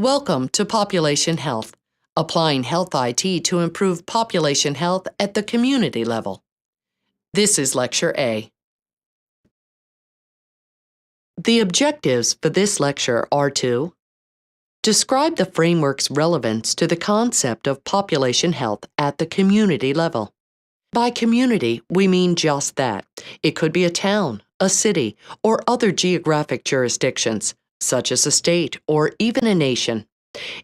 Welcome to Population Health, applying health IT to improve population health at the community level. This is Lecture A. The objectives for this lecture are to describe the framework's relevance to the concept of population health at the community level. By community, we mean just that. It could be a town, a city, or other geographic jurisdictions, such as a state or even a nation.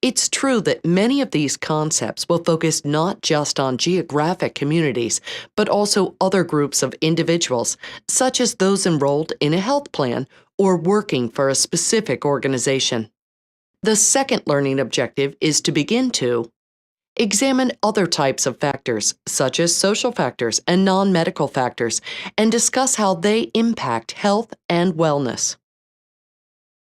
It's true that many of these concepts will focus not just on geographic communities, but also other groups of individuals, such as those enrolled in a health plan or working for a specific organization. The second learning objective is to begin to examine other types of factors, such as social factors and non-medical factors, and discuss how they impact health and wellness.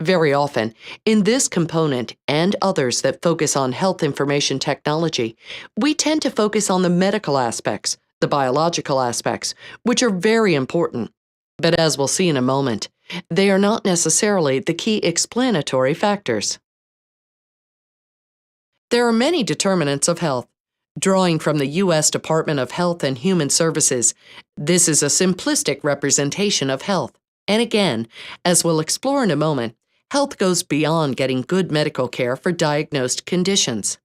Very often, in this component and others that focus on health information technology, we tend to focus on the medical aspects, the biological aspects, which are very important. But as we'll see in a moment, they are not necessarily the key explanatory factors. There are many determinants of health. Drawing from the U.S. Department of Health and Human Services, this is a simplistic representation of health. And again, as we'll explore in a moment, health goes beyond getting good medical care for diagnosed conditions.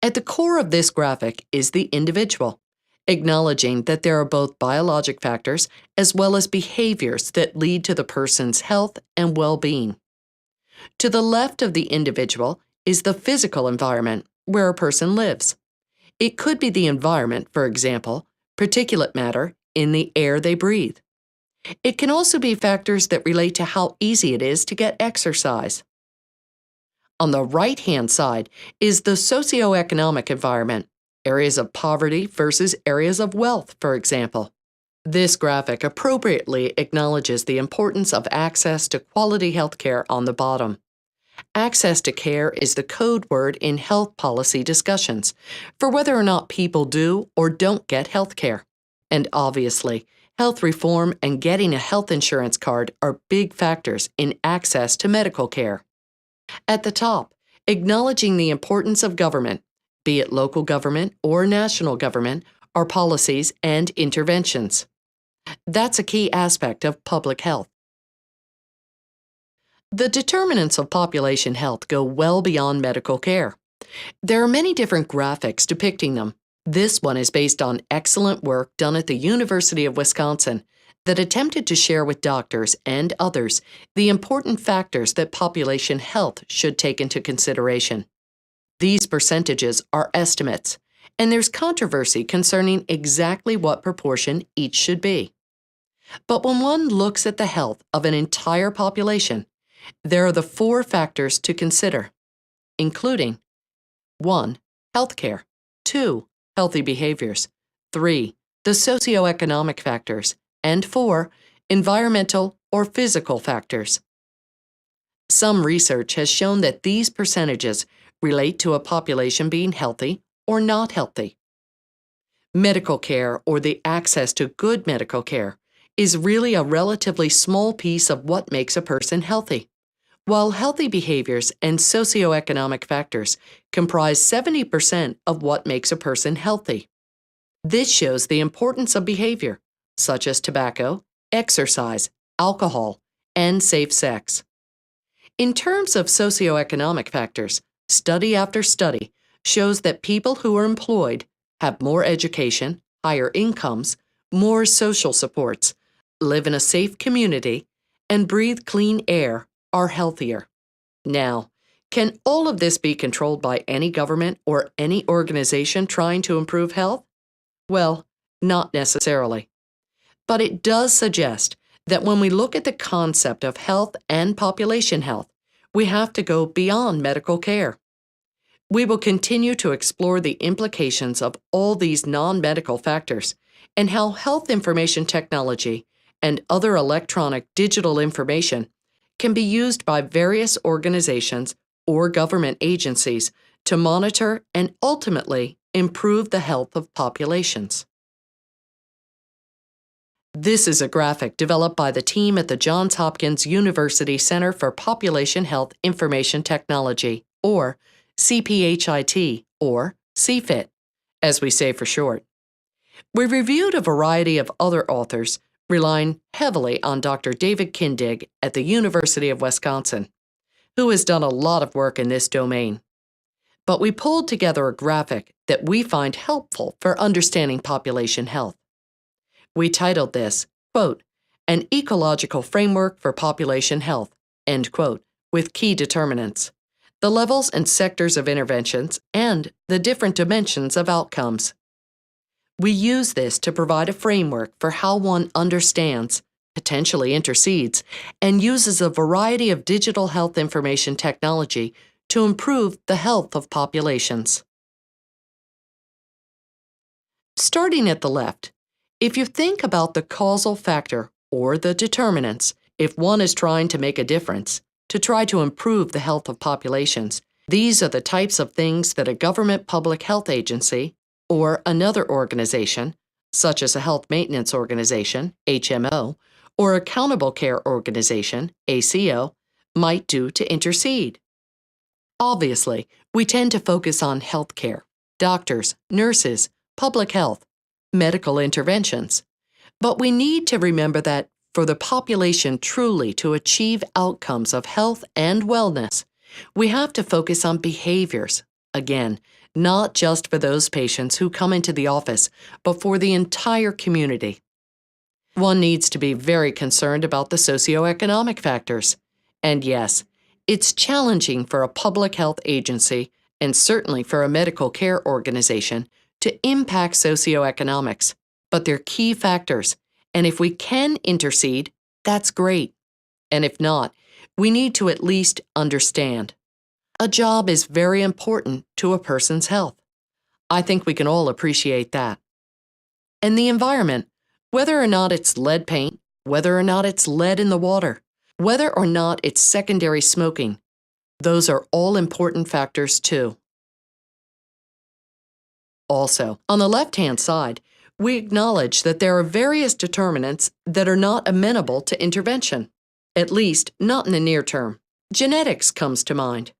At the core of this graphic is the individual, acknowledging that there are both biologic factors as well as behaviors that lead to the person's health and well-being. To the left of the individual is the physical environment where a person lives. It could be the environment, for example, particulate matter in the air they breathe. It can also be factors that relate to how easy it is to get exercise. On the right-hand side is the socioeconomic environment, areas of poverty versus areas of wealth, for example. This graphic appropriately acknowledges the importance of access to quality health care on the bottom. Access to care is the code word in health policy discussions for whether or not people do or don't get health care. And obviously, health reform and getting a health insurance card are big factors in access to medical care. At the top, acknowledging the importance of government, be it local government or national government, are policies and interventions. That's a key aspect of public health. The determinants of population health go well beyond medical care. There are many different graphics depicting them. This one is based on excellent work done at the University of Wisconsin that attempted to share with doctors and others the important factors that population health should take into consideration. These percentages are estimates, and there's controversy concerning exactly what proportion each should be. But when one looks at the health of an entire population, there are the four factors to consider, including 1. Healthcare, 2. Healthy behaviors, 3. The socioeconomic factors, and 4. Environmental or physical factors. Some research has shown that these percentages relate to a population being healthy or not healthy. Medical care, or the access to good medical care, is really a relatively small piece of what makes a person healthy, while healthy behaviors and socioeconomic factors comprise 70% of what makes a person healthy. This shows the importance of behavior, such as tobacco, exercise, alcohol, and safe sex. In terms of socioeconomic factors, study after study shows that people who are employed have more education, higher incomes, more social supports, live in a safe community, and breathe clean air are healthier. Now, can all of this be controlled by any government or any organization trying to improve health? Well, not necessarily. But it does suggest that when we look at the concept of health and population health, we have to go beyond medical care. We will continue to explore the implications of all these non-medical factors and how health information technology and other electronic digital information can be used by various organizations or government agencies to monitor and ultimately improve the health of populations. This is a graphic developed by the team at the Johns Hopkins University Center for Population Health Information Technology, or CPHIT, or CFIT, as we say for short. We reviewed a variety of other authors, relying heavily on Dr. David Kindig at the University of Wisconsin, who has done a lot of work in this domain. But we pulled together a graphic that we find helpful for understanding population health. We titled this, quote, "An Ecological Framework for Population Health," end quote, with key determinants, the levels and sectors of interventions, and the different dimensions of outcomes. We use this to provide a framework for how one understands, potentially intercedes, and uses a variety of digital health information technology to improve the health of populations. Starting at the left, if you think about the causal factor or the determinants, if one is trying to make a difference, to try to improve the health of populations, these are the types of things that a government public health agency or another organization, such as a health maintenance organization, HMO, or accountable care organization, ACO, might do to intercede. Obviously, we tend to focus on healthcare, doctors, nurses, public health, medical interventions. But we need to remember that for the population truly to achieve outcomes of health and wellness, we have to focus on behaviors, again, not just for those patients who come into the office, but for the entire community. One needs to be very concerned about the socioeconomic factors. And yes, it's challenging for a public health agency, and certainly for a medical care organization, to impact socioeconomics, but they're key factors, and if we can intercede, that's great. And if not, we need to at least understand. A job is very important to a person's health. I think we can all appreciate that. And the environment, whether or not it's lead paint, whether or not it's lead in the water, whether or not it's secondary smoking, those are all important factors too. Also, on the left-hand side, we acknowledge that there are various determinants that are not amenable to intervention, at least not in the near term. Genetics comes to mind.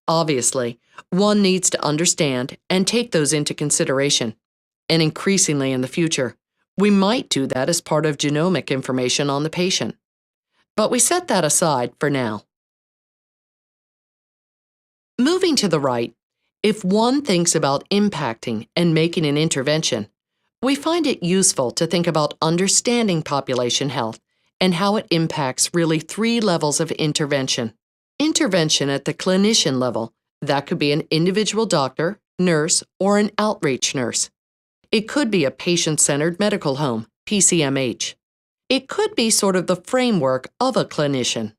Obviously, one needs to understand and take those into consideration, and increasingly in the future, we might do that as part of genomic information on the patient. But we set that aside for now. Moving to the right, if one thinks about impacting and making an intervention, we find it useful to think about understanding population health and how it impacts really 3 levels of intervention. Intervention at the clinician level, that could be an individual doctor, nurse, or an outreach nurse. It could be a patient-centered medical home, PCMH. It could be sort of the framework of a clinician.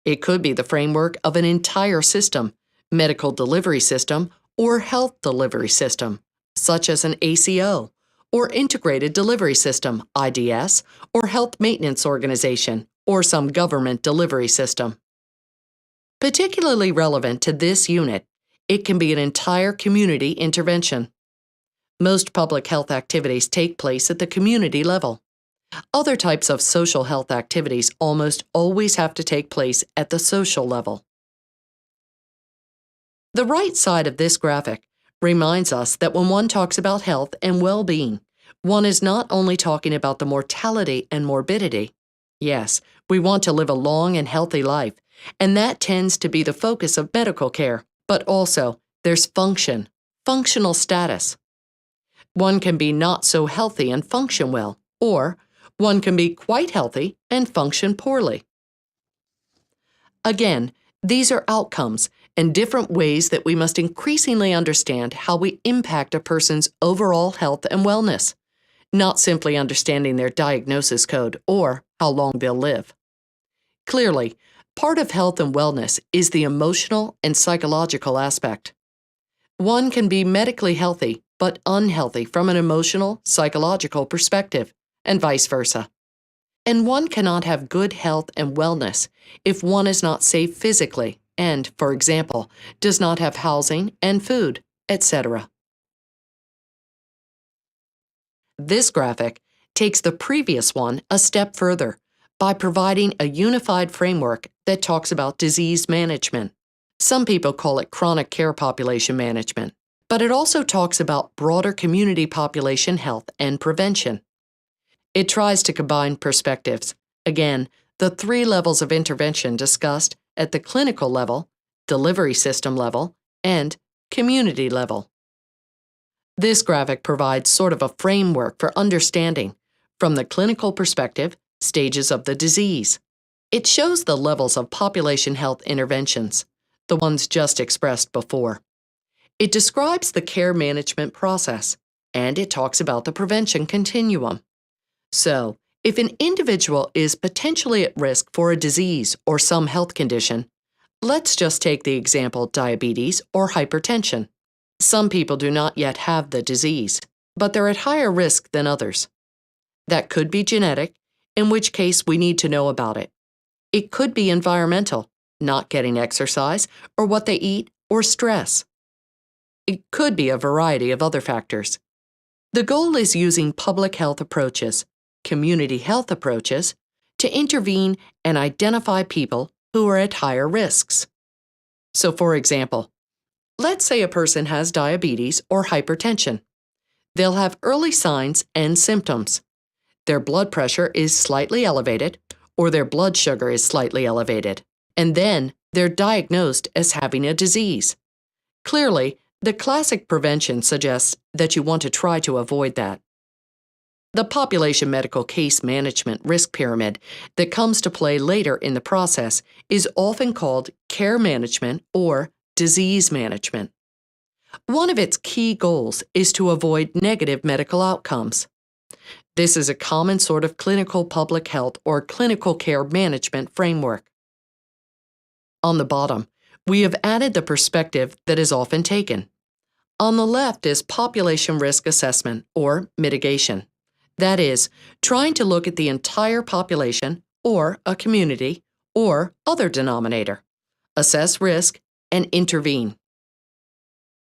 It could be the framework of an entire system, medical delivery system, or health delivery system, such as an ACO, or integrated delivery system, IDS, or health maintenance organization, or some government delivery system. Particularly relevant to this unit, it can be an entire community intervention. Most public health activities take place at the community level. Other types of social health activities almost always have to take place at the social level. The right side of this graphic reminds us that when one talks about health and well-being, one is not only talking about the mortality and morbidity. Yes, we want to live a long and healthy life, and that tends to be the focus of medical care, but also there's function, functional status. One can be not so healthy and function well, or one can be quite healthy and function poorly. Again, these are outcomes and different ways that we must increasingly understand how we impact a person's overall health and wellness, not simply understanding their diagnosis code or how long they'll live. Clearly, part of health and wellness is the emotional and psychological aspect. One can be medically healthy but unhealthy from an emotional, psychological perspective, and vice versa. And one cannot have good health and wellness if one is not safe physically and, for example, does not have housing and food, etc. This graphic takes the previous one a step further by providing a unified framework that talks about disease management. Some people call it chronic care population management, but it also talks about broader community population health and prevention. It tries to combine perspectives. Again, the 3 levels of intervention discussed at the clinical level, delivery system level, and community level. This graphic provides sort of a framework for understanding, from the clinical perspective, stages of the disease. It shows the levels of population health interventions, the ones just expressed before. It describes the care management process, and it talks about the prevention continuum. So, if an individual is potentially at risk for a disease or some health condition, let's just take the example diabetes or hypertension. Some people do not yet have the disease, but they're at higher risk than others. That could be genetic, in which case we need to know about it. It could be environmental, not getting exercise, or what they eat, or stress. It could be a variety of other factors. The goal is using public health approaches, community health approaches, to intervene and identify people who are at higher risks. So, for example, let's say a person has diabetes or hypertension. They'll have early signs and symptoms. Their blood pressure is slightly elevated, or their blood sugar is slightly elevated, and then they're diagnosed as having a disease. Clearly, the classic prevention suggests that you want to try to avoid that. The population medical case management risk pyramid that comes to play later in the process is often called care management or disease management. One of its key goals is to avoid negative medical outcomes. This is a common sort of clinical public health or clinical care management framework. On the bottom, we have added the perspective that is often taken. On the left is population risk assessment or mitigation. That is, trying to look at the entire population or a community or other denominator, assess risk, and intervene.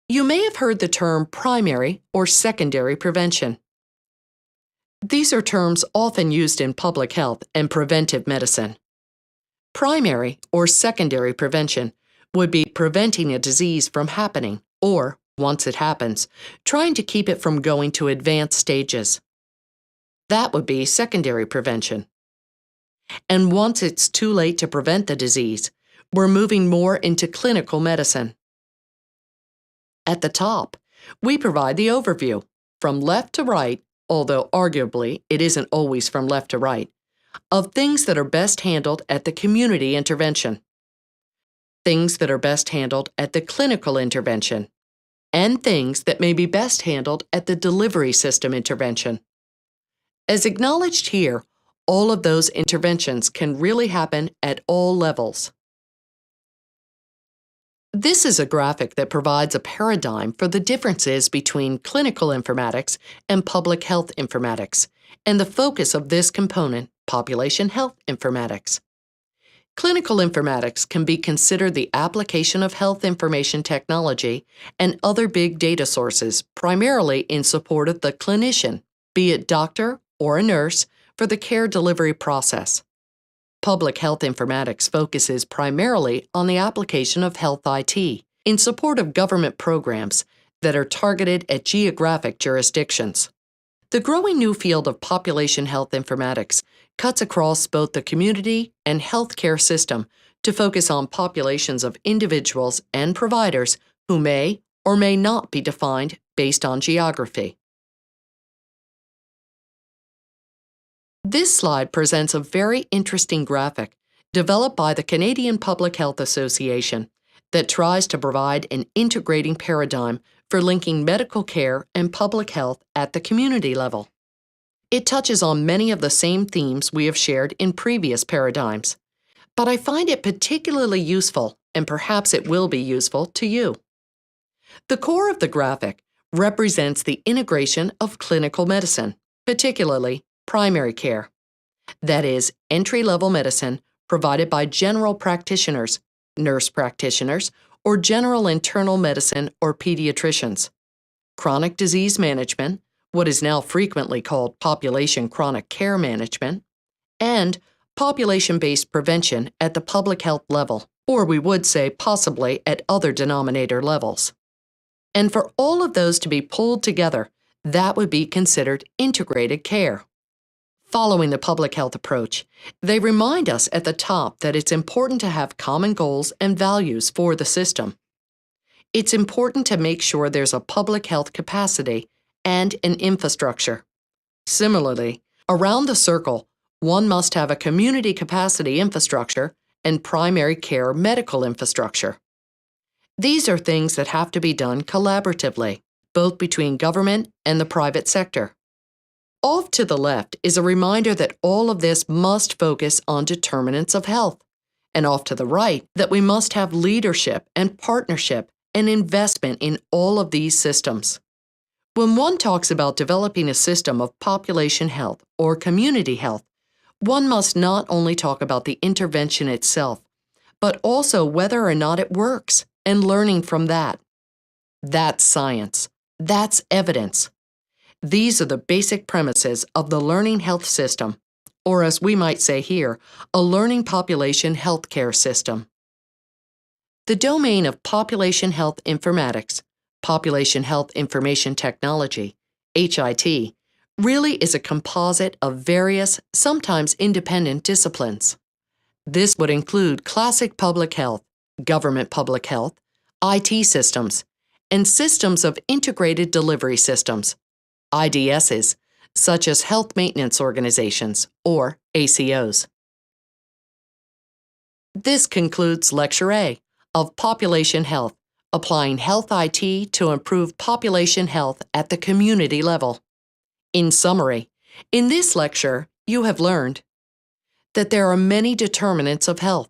You may have heard the term primary or secondary prevention. These are terms often used in public health and preventive medicine. Primary or secondary prevention would be preventing a disease from happening or, once it happens, trying to keep it from going to advanced stages. That would be secondary prevention. And once it's too late to prevent the disease, we're moving more into clinical medicine. At the top, we provide the overview, from left to right, although arguably it isn't always from left to right, of things that are best handled at the community intervention, things that are best handled at the clinical intervention, and things that may be best handled at the delivery system intervention. As acknowledged here, all of those interventions can really happen at all levels. This is a graphic that provides a paradigm for the differences between clinical informatics and public health informatics, and the focus of this component, population health informatics. Clinical informatics can be considered the application of health information technology and other big data sources primarily in support of the clinician, be it doctor or a nurse, for the care delivery process. Public health informatics focuses primarily on the application of health IT in support of government programs that are targeted at geographic jurisdictions. The growing new field of population health informatics cuts across both the community and healthcare system to focus on populations of individuals and providers who may or may not be defined based on geography. This slide presents a very interesting graphic developed by the Canadian Public Health Association that tries to provide an integrating paradigm for linking medical care and public health at the community level. It touches on many of the same themes we have shared in previous paradigms, but I find it particularly useful, and perhaps it will be useful to you. The core of the graphic represents the integration of clinical medicine, particularly primary care. That is, entry-level medicine provided by general practitioners, nurse practitioners, or general internal medicine or pediatricians. Chronic disease management, what is now frequently called population chronic care management, and population-based prevention at the public health level, or we would say possibly at other denominator levels. And for all of those to be pulled together, that would be considered integrated care. Following the public health approach, they remind us at the top that it's important to have common goals and values for the system. It's important to make sure there's a public health capacity and an infrastructure. Similarly, around the circle, one must have a community capacity infrastructure and primary care medical infrastructure. These are things that have to be done collaboratively, both between government and the private sector. Off to the left is a reminder that all of this must focus on determinants of health, and off to the right that we must have leadership and partnership and investment in all of these systems. When one talks about developing a system of population health or community health, one must not only talk about the intervention itself, but also whether or not it works and learning from that. That's science. That's evidence. These are the basic premises of the learning health system, or as we might say here, a learning population healthcare system. The domain of population health informatics, population health information technology, HIT, really is a composite of various, sometimes independent disciplines. This would include classic public health, government public health, IT systems, and systems of integrated delivery systems, IDSs, such as health maintenance organizations, or ACOs. This concludes Lecture A of Population Health, applying health IT to improve population health at the community level. In summary, in this lecture, you have learned that there are many determinants of health,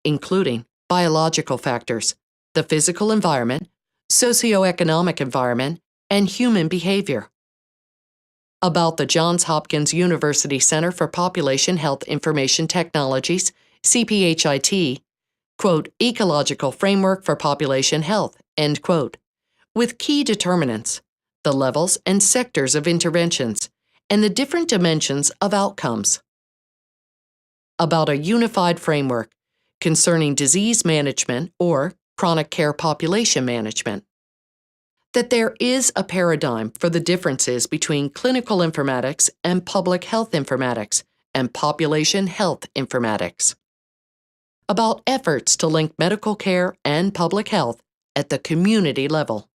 including biological factors, the physical environment, socioeconomic environment, and human behavior. About the Johns Hopkins University Center for Population Health Information Technologies, CPHIT, quote, Ecological Framework for Population Health, end quote, with key determinants, the levels and sectors of interventions, and the different dimensions of outcomes. About a unified framework concerning disease management or chronic care population management. That there is a paradigm for the differences between clinical informatics and public health informatics and population health informatics. About efforts to link medical care and public health at the community level.